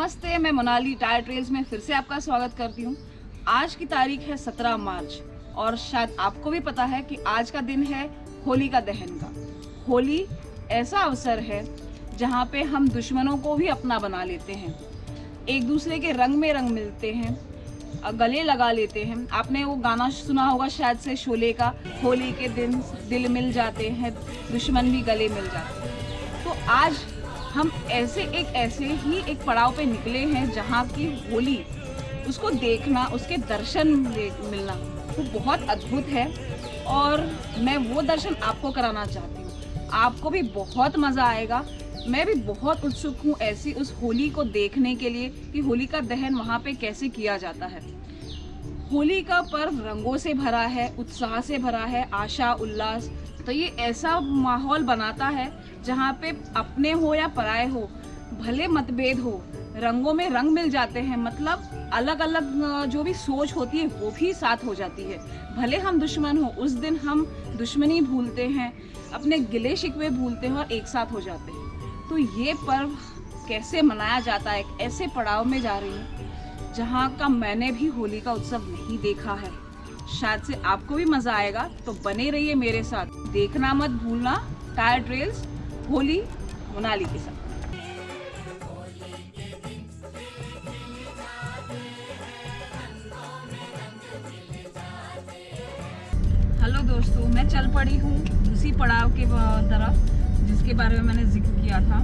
नमस्ते, मैं Monali tyre trails में फिर से आपका स्वागत करती हूँ। आज की तारीख है 17 मार्च और शायद आपको भी पता है कि आज का दिन है होलिका दहन का। होली ऐसा अवसर है जहाँ पे हम दुश्मनों को भी अपना बना लेते हैं, एक दूसरे के रंग में रंग मिलते हैं, गले लगा लेते हैं। आपने वो गाना सुना होगा शायद से शोले का, होली के दिन दिल मिल जाते हैं, दुश्मन भी गले मिल जाते हैं। तो आज हम ऐसे ही एक पड़ाव पे निकले हैं जहाँ की होली, उसको देखना, उसके दर्शन मिलना वो बहुत अद्भुत है और मैं वो दर्शन आपको कराना चाहती हूँ। आपको भी बहुत मज़ा आएगा। मैं भी बहुत उत्सुक हूँ ऐसी उस होली को देखने के लिए कि होली का दहन वहाँ पे कैसे किया जाता है। होली का पर्व रंगों से भरा है, उत्साह से भरा है, आशा उल्लास। तो ये ऐसा माहौल बनाता है जहाँ पे अपने हो या पराये हो, भले मतभेद हो, रंगों में रंग मिल जाते हैं। मतलब अलग अलग जो भी सोच होती है वो भी साथ हो जाती है। भले हम दुश्मन हो, उस दिन हम दुश्मनी भूलते हैं, अपने गिले शिकवे भूलते हैं और एक साथ हो जाते हैं। तो ये पर्व कैसे मनाया जाता है, एक ऐसे पड़ाव में जा रही हूँ जहाँ का मैंने भी होली का उत्सव नहीं देखा है। शायद से आपको भी मज़ा आएगा, तो बने रहिए मेरे साथ। देखना मत भूलना टायर ट्रेल्स होली मोनाली के साथ। हेलो दोस्तों, मैं चल पड़ी हूँ उसी पड़ाव के तरफ जिसके बारे में मैंने जिक्र किया था।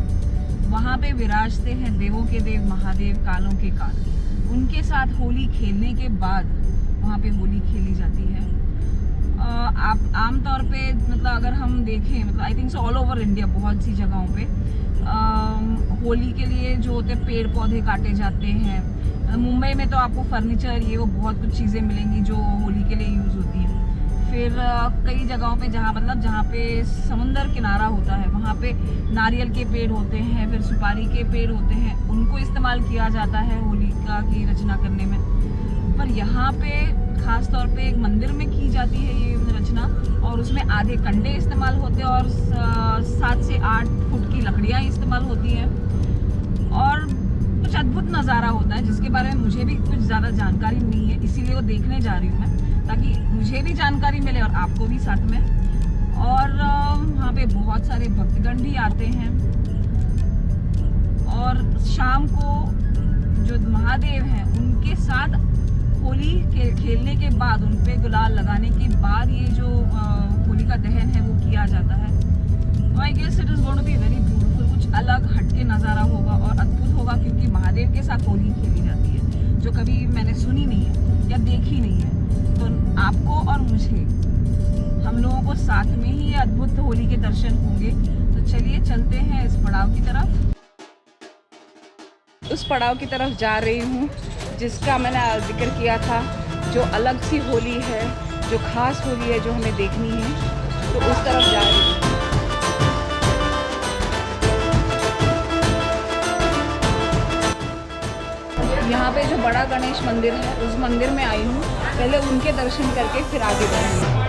वहाँ पे विराजते हैं देवों के देव महादेव, कालों के काल। उनके साथ होली खेलने के बाद वहाँ पे होली खेली जाती है। आप आमतौर पे मतलब अगर हम देखें, मतलब I think so all over India बहुत सी जगहों पे होली के लिए जो होते पेड़ पौधे काटे जाते हैं। मुंबई में तो आपको फर्नीचर ये वो बहुत कुछ चीज़ें मिलेंगी जो होली के लिए यूज़ होती हैं। फिर कई जगहों पे जहाँ पे समुंदर किनारा होता है वहाँ पे नारियल के पेड़ होते हैं, फिर सुपारी के पेड़ होते हैं, उनको इस्तेमाल किया जाता है होलिका की रचना करने में। पर यहाँ पे खास तौर पे एक मंदिर में की जाती है ये रचना और उसमें आधे कंडे इस्तेमाल होते हैं और 7 से 8 फुट की लकड़ियाँ इस्तेमाल होती हैं और कुछ अद्भुत नज़ारा होता है जिसके बारे में मुझे भी कुछ ज़्यादा जानकारी नहीं है, इसीलिए वो देखने जा रही हूँ मैं, ताकि मुझे भी जानकारी मिले और आपको भी साथ में। और वहाँ पे बहुत सारे भक्तगण भी आते हैं और शाम को जो महादेव हैं उनके साथ होली खेलने के बाद, उन पे गुलाल लगाने के बाद ये जो होली का दहन है वो किया जाता है। तो I guess it is going to be very beautiful. कुछ अलग हटके नज़ारा होगा और अद्भुत होगा क्योंकि महादेव के साथ होली खेली जाती है जो कभी मैंने सुनी नहीं है या देखी नहीं है। तो आपको और मुझे, हम लोगों को साथ में ही ये अद्भुत होली के दर्शन होंगे। तो चलिए चलते हैं इस पड़ाव की तरफ। उस पड़ाव की तरफ जा रही हूँ जिसका मैंने जिक्र किया था, जो अलग सी होली है, जो खास होली है, जो हमें देखनी है। तो उस तरफ जा रही हूँ। यहाँ पे जो बड़ा गणेश मंदिर है उस मंदिर में आई हूँ। पहले उनके दर्शन करके फिर आगे बढ़ूँगी।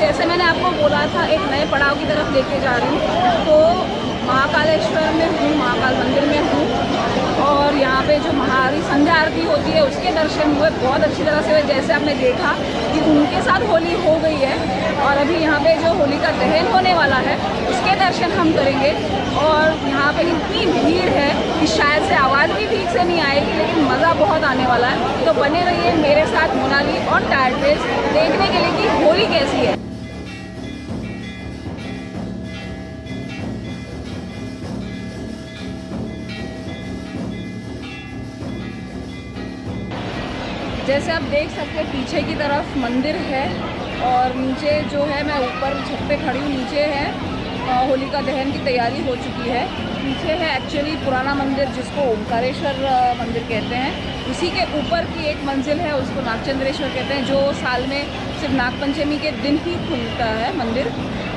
जैसे मैंने आपको बोला था एक नए पड़ाव की तरफ लेके जा रही हूँ। तो महाकालेश्वर में हूँ, महाकाल मंदिर में हूँ और यहाँ पे जो महाआरती संध्या आरती होती है उसके दर्शन हुए बहुत अच्छी तरह से हुए। जैसे आपने देखा कि उनके साथ होली हो गई है और अभी यहाँ पे जो होली का दहन होने वाला है उसके दर्शन हम करेंगे। और यहाँ पे इतनी भीड़ है कि शायद से आवाज़ भी ठीक से नहीं आएगी, लेकिन मज़ा बहुत आने वाला है। तो बने रहिए मेरे साथ मोनाली और टायर ट्रेल्स देखने के लिए कि होली कैसी है। जैसे आप देख सकते हैं पीछे की तरफ मंदिर है और नीचे जो है मैं ऊपर छत पे खड़ी हूँ, नीचे है होली का दहन की तैयारी हो चुकी है। पीछे है एक्चुअली पुराना मंदिर जिसको ओंकारेश्वर मंदिर कहते हैं। उसी के ऊपर की एक मंजिल है उसको नागचंद्रेश्वर कहते हैं, जो साल में सिर्फ नागपंचमी के दिन ही खुलता है मंदिर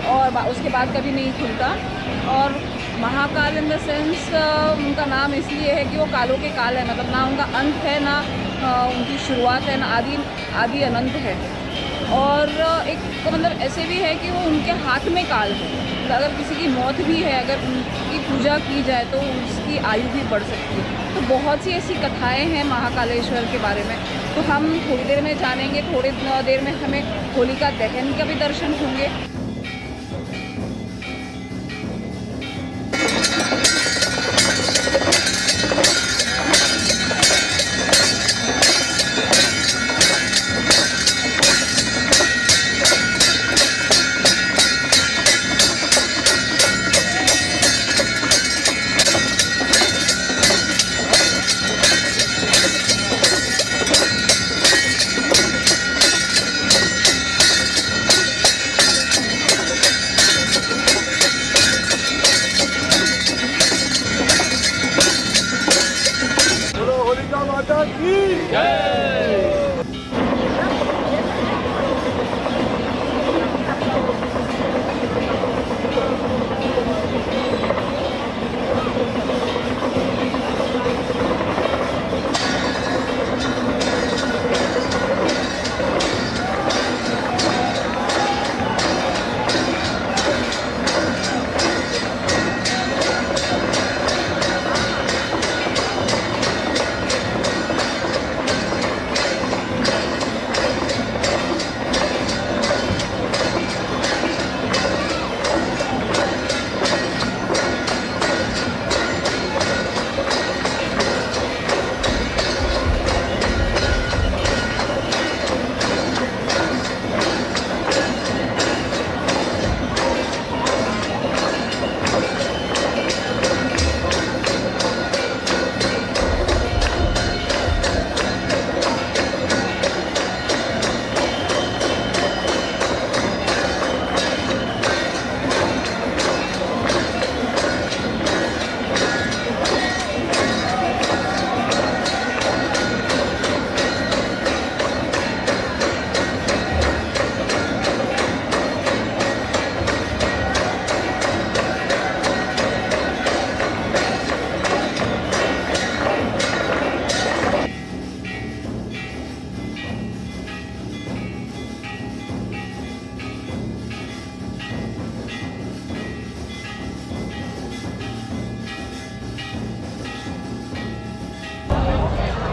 और उसके बाद कभी नहीं खुलता। और महाकाल इन द सेंस उनका नाम इसलिए है कि वो कालों के काल है, मतलब ना उनका अंत है ना उनकी शुरुआत है, ना आदि अनंत है। और एक तो मतलब ऐसे भी है कि वो उनके हाथ में काल है, तो अगर किसी की मौत भी है, अगर उनकी पूजा की जाए तो उसकी आयु भी बढ़ सकती है। तो बहुत सी ऐसी कथाएं हैं महाकालेश्वर के बारे में, तो हम थोड़ी देर में जानेंगे। थोड़ी देर में हमें होली का दहन का भी दर्शन होंगे।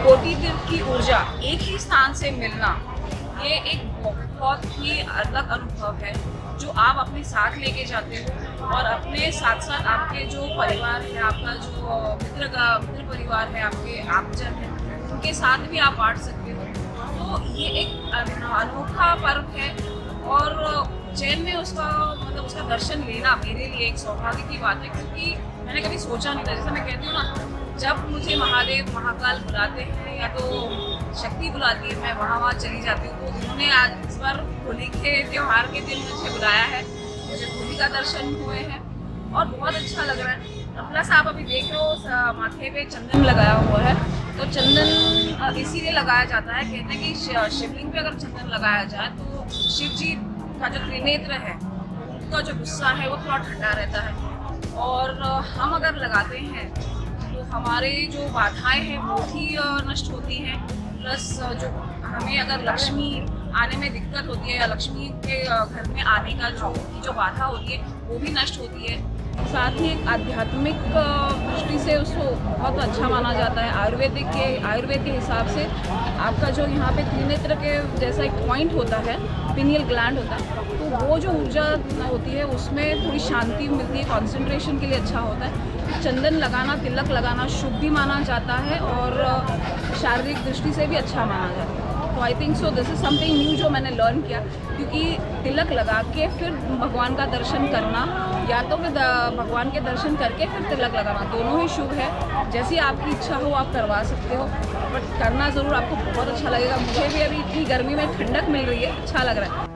कोटि तीर्थ की ऊर्जा एक ही स्थान से मिलना, ये एक बहुत ही अलग अनुभव है जो आप अपने साथ लेके जाते हो और अपने साथ साथ आपके जो परिवार है, आपका जो मित्र परिवार है, आपके आप्तजन है, उनके साथ भी आप बांट सकते हो। तो ये एक अनोखा पर्व है और उज्जैन में उसका दर्शन लेना मेरे लिए एक सौभाग्य की बात है, क्योंकि मैंने कभी सोचा नहीं था। जैसे मैं कहती हूँ ना, जब मुझे महादेव महाकाल बुलाते हैं या तो शक्ति बुलाती है, मैं वहाँ चली जाती हूँ। तो उन्होंने आज इस बार होली के त्यौहार के दिन मुझे बुलाया है, मुझे होली का दर्शन हुए हैं और बहुत अच्छा लग रहा है। प्लस आप अभी देख रहे हो माथे पे चंदन लगाया हुआ है, तो चंदन इसीलिए लगाया जाता है, कहते हैं कि शिवलिंग पे अगर चंदन लगाया जाए तो शिव जी का जो त्रिनेत्र है उनका जो गुस्सा है वो थोड़ा ठंडा रहता है। और हम अगर लगाते हैं तो हमारे जो बाधाएं हैं वो भी नष्ट होती हैं। प्लस जो हमें अगर लक्ष्मी आने में दिक्कत होती है या लक्ष्मी के घर में आने का जो बाधा होती है वो भी नष्ट होती है। साथ ही एक आध्यात्मिक दृष्टि से उसको बहुत अच्छा माना जाता है। आयुर्वेद के हिसाब से आपका जो यहाँ पे त्रिनेत्र के जैसा एक पॉइंट होता है, पिनियल ग्लैंड होता है, तो वो जो ऊर्जा होती है उसमें थोड़ी शांति मिलती है, कंसंट्रेशन के लिए अच्छा होता है। चंदन लगाना, तिलक लगाना शुभ भी माना जाता है और शारीरिक दृष्टि से भी अच्छा माना जाता है। तो I think so this is something new जो मैंने लर्न किया, क्योंकि तिलक लगा के फिर भगवान का दर्शन करना या तो फिर भगवान के दर्शन करके फिर तिलक लगाना, दोनों ही शुभ है। जैसी आपकी इच्छा हो आप करवा सकते हो, बट करना ज़रूर, आपको बहुत अच्छा लगेगा। मुझे भी अभी इतनी गर्मी में ठंडक मिल रही है, अच्छा लग रहा है।